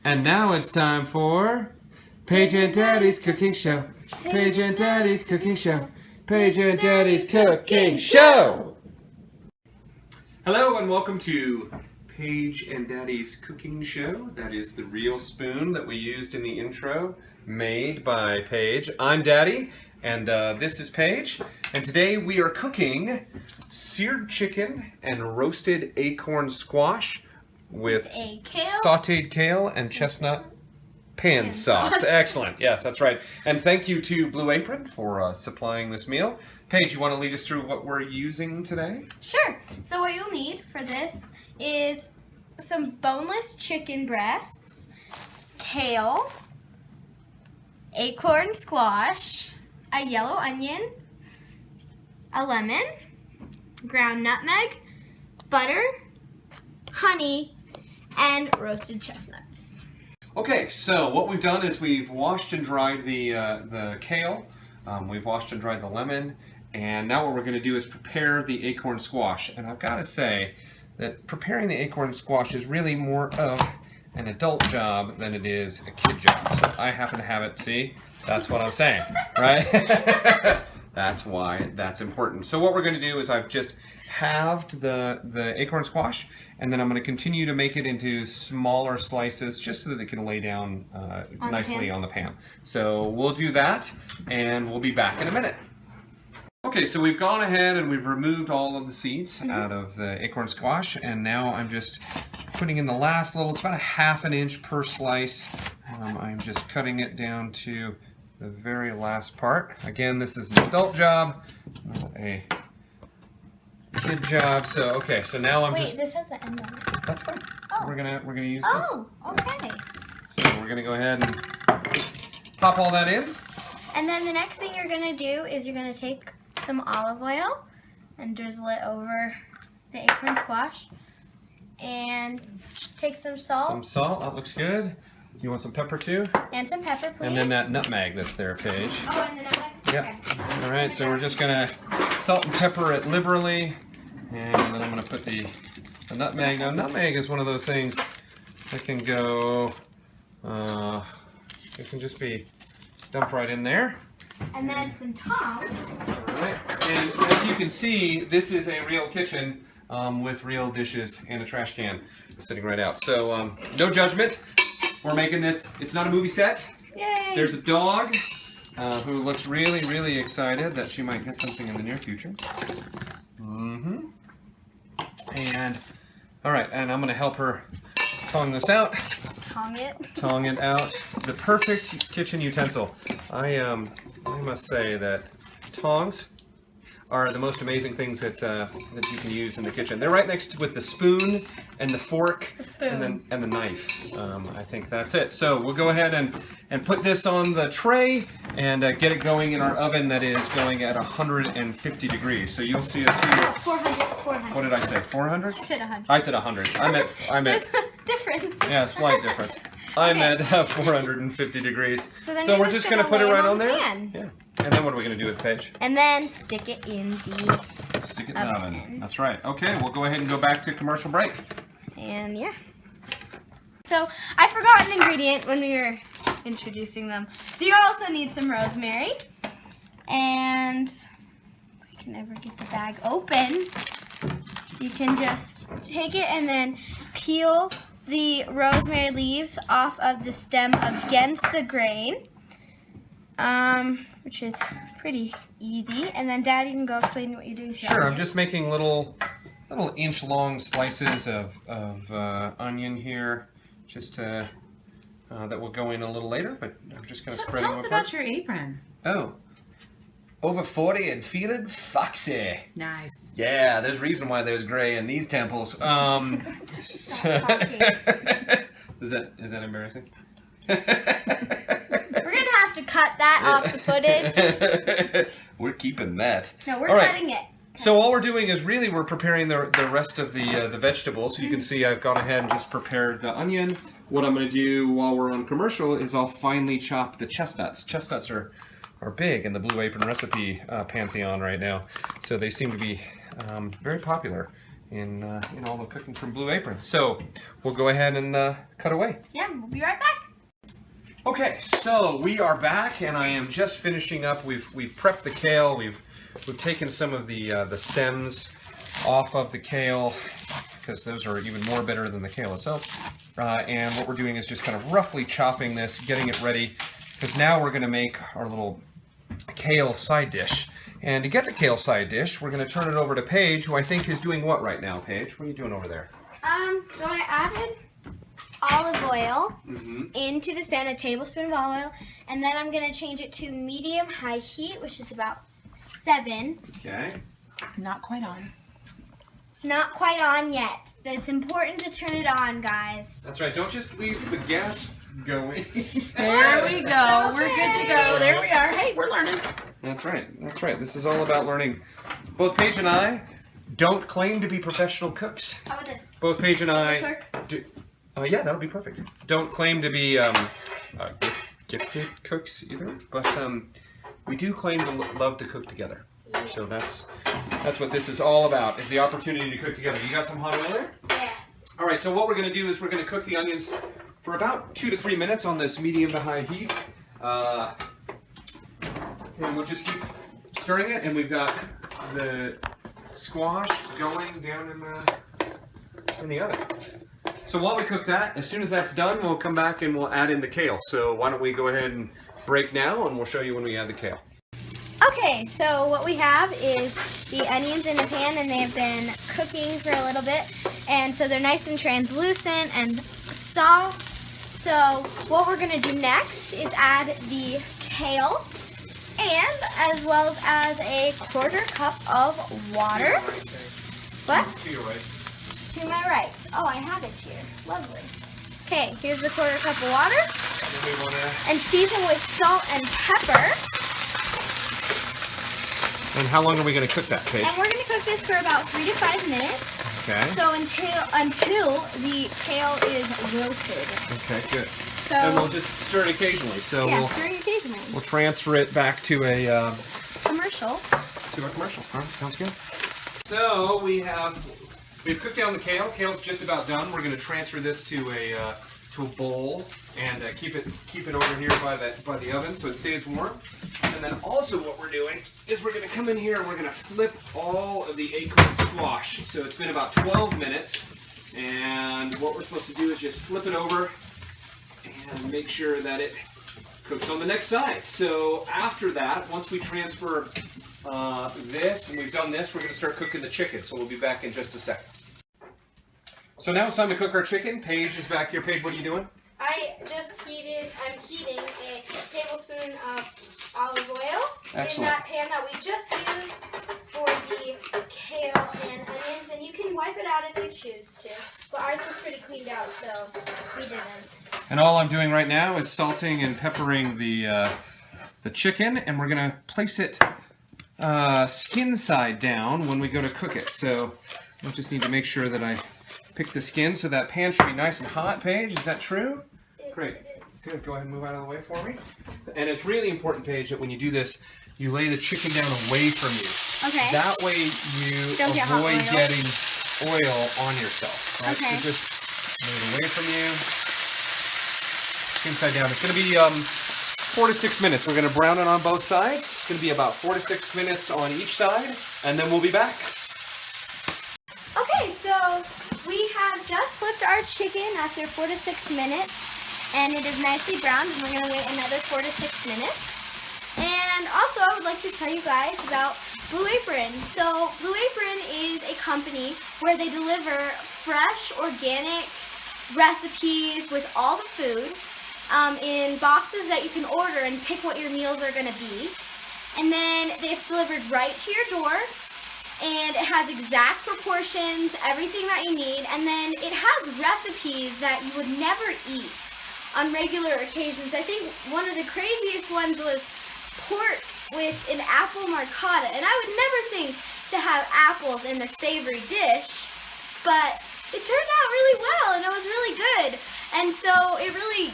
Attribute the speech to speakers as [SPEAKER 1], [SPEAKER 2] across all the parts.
[SPEAKER 1] And now it's time for Paige and Daddy's Cooking Show. Paige and Daddy's Cooking Show. Paige and Daddy's Cooking Show. Hello and welcome to Paige and Daddy's Cooking Show. That is the real spoon that we used in the intro, made by Paige. I'm Daddy, and this is Paige. And today we are cooking seared chicken and roasted acorn squash with sauteed kale and chestnut pan sauce. Excellent. Yes, that's right. And thank you to Blue Apron for supplying this meal. Paige, you want to lead us through what we're using today?
[SPEAKER 2] Sure. So what you'll need for this is some boneless chicken breasts, kale, acorn squash, a yellow onion, a lemon, ground nutmeg, butter, honey, and roasted chestnuts.
[SPEAKER 1] Okay, so what we've done is we've washed and dried the kale, we've washed and dried the lemon, and now what we're going to do is prepare the acorn squash. And I've got to say that preparing the acorn squash is really more of an adult job than it is a kid job. So I happen to have it, see? That's what I'm saying, right? That's why that's important. So what we're going to do is I've just halved the acorn squash, and then I'm going to continue to make it into smaller slices just so that it can lay down nicely on the pan. So we'll do that, and we'll be back in a minute. Okay, so we've gone ahead and we've removed all of the seeds out of the acorn squash, and now I'm just putting in the last little, it's about a ½ inch per slice. I'm just cutting it down to the very last part. Again, this is an adult job, not a kid job. So okay, so now I'm
[SPEAKER 2] Wait, this has an end on it.
[SPEAKER 1] That's fine.
[SPEAKER 2] Oh.
[SPEAKER 1] We're gonna use this.
[SPEAKER 2] Oh, okay.
[SPEAKER 1] So we're gonna go ahead and pop all that in.
[SPEAKER 2] And then the next thing you're gonna do is you're gonna take some olive oil and drizzle it over the acorn squash, and take some salt.
[SPEAKER 1] Some salt. That looks good. You want some pepper too?
[SPEAKER 2] And some pepper, please.
[SPEAKER 1] And then that nutmeg that's there, Paige.
[SPEAKER 2] Oh, and the nutmeg?
[SPEAKER 1] Yep.
[SPEAKER 2] Okay.
[SPEAKER 1] All right, so we're just gonna salt and pepper it liberally, and then I'm gonna put the nutmeg. Now, nutmeg is one of those things that can go, it can just be dumped right in there.
[SPEAKER 2] And then some tongs.
[SPEAKER 1] All right, and as you can see, this is a real kitchen with real dishes and a trash can sitting right out. So no judgment. We're making this, it's not a movie set.
[SPEAKER 2] Yay!
[SPEAKER 1] There's a dog who looks really, really excited that she might get something in the near future. And, all right, and I'm gonna help her tong this out.
[SPEAKER 2] Tong it. Tong
[SPEAKER 1] it out. The perfect kitchen utensil. I must say that tongs are the most amazing things that you can use in the kitchen. They're right next to with the spoon and the fork and the knife. I think that's it. So we'll go ahead and put this on the tray and get it going in our oven that is going at 150 degrees. So you'll see us here.
[SPEAKER 2] 400.
[SPEAKER 1] What did I say? 400?
[SPEAKER 2] I said 100.
[SPEAKER 1] I said 100. I meant.
[SPEAKER 2] There's a difference.
[SPEAKER 1] Yeah, slight difference. I'm at 450 degrees.
[SPEAKER 2] So, then
[SPEAKER 1] we're just going to put it right on there?
[SPEAKER 2] Pan.
[SPEAKER 1] Yeah. And then what are we going to do with Paige?
[SPEAKER 2] And then stick it in the
[SPEAKER 1] oven. That's right. Okay, we'll go ahead and go back to commercial break.
[SPEAKER 2] And yeah. So I forgot an ingredient when we were introducing them. So you also need some rosemary. And if I can ever get the bag open, you can just take it and then peel the rosemary leaves off of the stem against the grain, which is pretty easy. And then Dad, you can go explain what you're doing.
[SPEAKER 1] Sure, I'm just making little inch-long slices of onion here, just that will go in a little later. But I'm just going to spread them apart.
[SPEAKER 3] Tell us about your apron.
[SPEAKER 1] Oh. Over 40 and feeling foxy.
[SPEAKER 3] Nice.
[SPEAKER 1] Yeah, there's a reason why there's gray in these temples. Is that embarrassing?
[SPEAKER 2] We're gonna have to cut that off the footage.
[SPEAKER 1] We're keeping that.
[SPEAKER 2] No, we're cutting it.
[SPEAKER 1] So all we're doing is really we're preparing the rest of the vegetables. So you can see I've gone ahead and just prepared the onion. What I'm going to do while we're on commercial is I'll finely chop the chestnuts. Chestnuts are big in the Blue Apron recipe pantheon right now. So they seem to be very popular in all the cooking from Blue Apron. So we'll go ahead and cut away.
[SPEAKER 2] Yeah, we'll be right back.
[SPEAKER 1] Okay, so we are back, and I am just finishing up. We've prepped the kale. We've taken some of the stems off of the kale because those are even more bitter than the kale itself. And what we're doing is just kind of roughly chopping this, getting it ready, because now we're going to make our little kale side dish. And to get the kale side dish, we're going to turn it over to Paige, who I think is doing what right now, Paige? What are you doing over there?
[SPEAKER 2] So I added olive oil into this pan, a tablespoon of olive oil, and then I'm going to change it to medium-high heat, which is about 7.
[SPEAKER 1] Okay.
[SPEAKER 3] Not quite on.
[SPEAKER 2] Not quite on yet. It's important to turn it on, guys.
[SPEAKER 1] That's right. Don't just leave the gas going.
[SPEAKER 3] There we go. We're good to go. There we are. Hey, we're learning.
[SPEAKER 1] That's right. That's right. This is all about learning. Both Paige and I don't claim to be professional cooks.
[SPEAKER 2] How about this?
[SPEAKER 1] Both Paige and
[SPEAKER 2] Does
[SPEAKER 1] I
[SPEAKER 2] this work?
[SPEAKER 1] do. Yeah, that'll be perfect. Don't claim to be gifted cooks either, but we do claim to love to cook together. So that's what this is all about, is the opportunity to cook together. You got some hot oil there?
[SPEAKER 2] Yes.
[SPEAKER 1] All right, so what we're going to do is we're going to cook the onions for about 2 to 3 minutes on this medium to high heat. And we'll just keep stirring it, and we've got the squash going down in the oven. So while we cook that, as soon as that's done, we'll come back and we'll add in the kale. So why don't we go ahead and break now, and we'll show you when we add the kale.
[SPEAKER 2] Okay, so what we have is the onions in a pan, and they have been cooking for a little bit, and so they're nice and translucent and soft. So what we're going to do next is add the kale, and as well as a 1/4 cup of water. What?
[SPEAKER 1] To your right.
[SPEAKER 2] To my right. Oh, I have it here. Lovely. Okay, here's the 1/4 cup of water, and season with salt and pepper.
[SPEAKER 1] And how long are we going to cook that, Paige?
[SPEAKER 2] And we're going to cook this for about 3 to 5 minutes.
[SPEAKER 1] Okay.
[SPEAKER 2] So until the kale is wilted.
[SPEAKER 1] Okay, good.
[SPEAKER 2] So
[SPEAKER 1] And we'll just stir it occasionally. So
[SPEAKER 2] yeah, stirring occasionally.
[SPEAKER 1] we'll transfer it back to a
[SPEAKER 2] Commercial.
[SPEAKER 1] commercial. All right, sounds good. So we've cooked down the kale. Kale's just about done. We're going to transfer this to a bowl and keep it over here by the oven so it stays warm. And then also what we're doing is we're going to come in here and we're going to flip all of the acorn squash. So it's been about 12 minutes, and what we're supposed to do is just flip it over and make sure that it cooks on the next side. So after that, once we transfer this and we've done this, we're going to start cooking the chicken. So we'll be back in just a second. So now it's time to cook our chicken. Paige is back here. Paige, what are you doing?
[SPEAKER 2] I'm heating a tablespoon of olive oil
[SPEAKER 1] Excellent.
[SPEAKER 2] in that pan that we just used for the kale and onions, and you can wipe it out if you choose to. But ours was pretty cleaned out, so we didn't.
[SPEAKER 1] And all I'm doing right now is salting and peppering the chicken, and we're gonna place it skin side down when we go to cook it. So I just need to make sure that I pick the skin, so that pan should be nice and hot. Paige, is that true? Great. Good. Go ahead and move out of the way for me. And it's really important, Paige, that when you do this, you lay the chicken down away from you.
[SPEAKER 2] Okay.
[SPEAKER 1] That way you
[SPEAKER 2] Don't get hot
[SPEAKER 1] avoid
[SPEAKER 2] oil.
[SPEAKER 1] getting oil on yourself. Right?
[SPEAKER 2] Okay.
[SPEAKER 1] So just move it away from you. Skin side down. It's going to be 4 to 6 minutes. We're going to brown it on both sides. It's going to be about 4 to 6 minutes on each side, and then we'll be back.
[SPEAKER 2] Okay, so we have just flipped our chicken after 4 to 6 minutes, and it is nicely browned, and we're going to wait another 4 to 6 minutes. And also, I would like to tell you guys about Blue Apron. So, Blue Apron is a company where they deliver fresh, organic recipes with all the food in boxes that you can order and pick what your meals are going to be. And then it's delivered right to your door. And it has exact proportions, everything that you need, and then it has recipes that you would never eat on regular occasions. I think one of the craziest ones was pork with an apple marcotta, and I would never think to have apples in a savory dish, but it turned out really well, and it was really good, and so it really,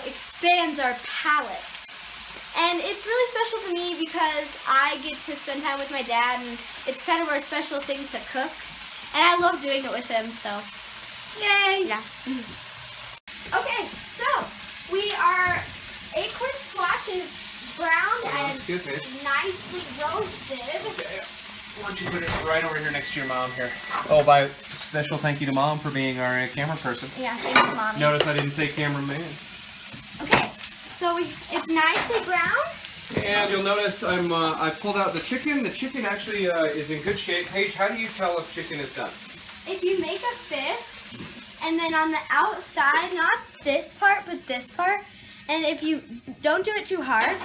[SPEAKER 2] expands our palate. And it's really special to me because I get to spend time with my dad, and it's kind of our special thing to cook. And I love doing it with him, so yay! Yeah. Okay, so we are acorn squash and browned and
[SPEAKER 1] good, Paige.
[SPEAKER 2] nicely roasted.
[SPEAKER 1] Okay. Why don't you put it right over here next to your mom here? Oh, by special thank you to Mom for being our camera person.
[SPEAKER 2] Yeah, thanks, Mommy.
[SPEAKER 1] Notice I didn't say cameraman.
[SPEAKER 2] Okay, so it's nicely browned.
[SPEAKER 1] And you'll notice I pulled out the chicken. The chicken actually is in good shape. Paige, how do you tell if chicken is done?
[SPEAKER 2] If you make a fist, and then on the outside, not this part, but this part, and if you don't do it too hard,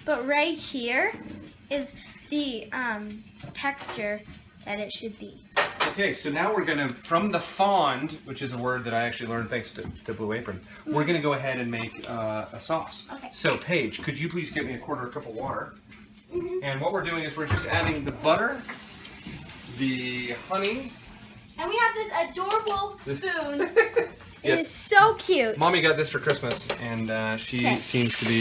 [SPEAKER 2] but right here is the texture that it should be.
[SPEAKER 1] Okay, so now we're gonna, from the fond, which is a word that I actually learned thanks to Blue Apron, we're gonna go ahead and make a sauce.
[SPEAKER 2] Okay.
[SPEAKER 1] So Paige, could you please give me a quarter cup of water? And what we're doing is we're just adding the butter, the honey.
[SPEAKER 2] And we have this adorable spoon. It
[SPEAKER 1] Yes.
[SPEAKER 2] is so cute.
[SPEAKER 1] Mommy got this for Christmas, and she seems to be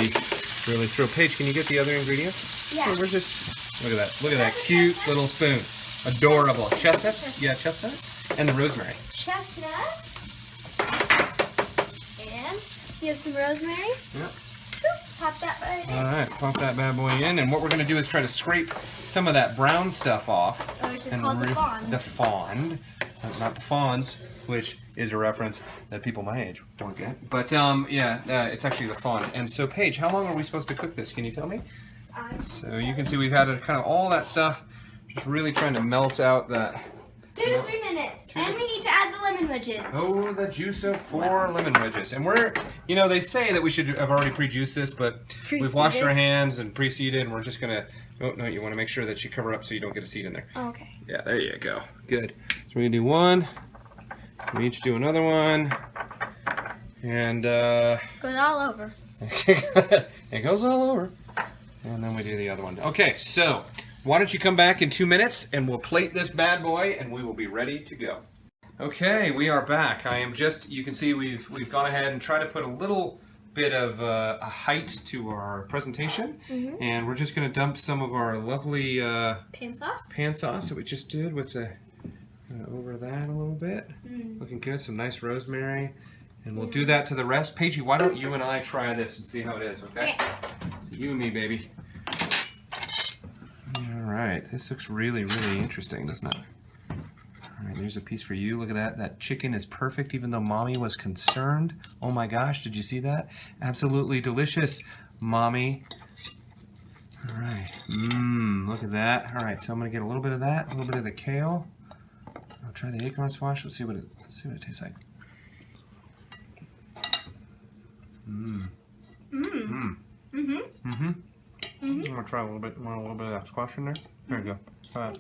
[SPEAKER 1] really thrilled. Paige, can you get the other ingredients?
[SPEAKER 2] Yeah.
[SPEAKER 1] So we're just, look at that. Look at that cute little spoon. Adorable. Chestnuts? Yeah, chestnuts. And the rosemary.
[SPEAKER 2] Chestnut. And you have some rosemary.
[SPEAKER 1] Yep.
[SPEAKER 2] Pop that right in.
[SPEAKER 1] All right, pop that bad boy in, and what we're going to do is try to scrape some of that brown stuff off.
[SPEAKER 2] Which is called the fond.
[SPEAKER 1] The fond. Not the fawns, which is a reference that people my age don't get. But it's actually the fond. And so, Paige, how long are we supposed to cook this? Can you tell me? So you can see we've added kind of all that stuff, just really trying to melt out that.
[SPEAKER 2] 2 to 3 minutes. And we need to add the lemon wedges.
[SPEAKER 1] Oh, the juice of 4 lemon wedges. And we're, they say that we should have already pre-juiced this, but we've washed our hands and pre-seeded, and we're just going to, oh, no, you want to make sure that you cover up so you don't get a seed in there.
[SPEAKER 2] Oh, okay.
[SPEAKER 1] Yeah, there you go. Good. So we're going to do one. We each do another one. And,
[SPEAKER 2] Goes all over.
[SPEAKER 1] it goes all over. And then we do the other one. Okay, so why don't you come back in 2 minutes and we'll plate this bad boy and we will be ready to go. Okay, we are back. I am just, you can see we've gone ahead and tried to put a little bit of a height to our presentation. And we're just going to dump some of our lovely
[SPEAKER 2] Pan sauce.
[SPEAKER 1] pan sauce that we just did with the, over that a little bit. Looking good, some nice rosemary. And we'll do that to the rest. Paigey, why don't you and I try this and see how it is, okay? So you and me, baby. All right, this looks really, really interesting, doesn't it? All right, there's a piece for you. Look at that. That chicken is perfect, even though Mommy was concerned. Oh my gosh, did you see that? Absolutely delicious, Mommy. All right, look at that. All right, so I'm gonna get a little bit of that, a little bit of the kale. I'll try the acorn squash. Let's see what it tastes like. I'm gonna try a little bit of that squash in there. There you go.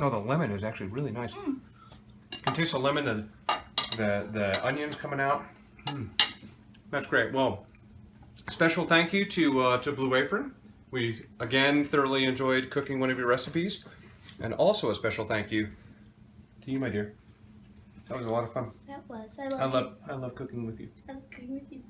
[SPEAKER 1] Oh, the lemon is actually really nice. You can taste the lemon and the onions coming out. That's great. Well, special thank you to Blue Apron. We again thoroughly enjoyed cooking one of your recipes, and also a special thank you to you, my dear. That was a lot of fun.
[SPEAKER 2] That was.
[SPEAKER 1] I love cooking with you.
[SPEAKER 2] I love cooking with you.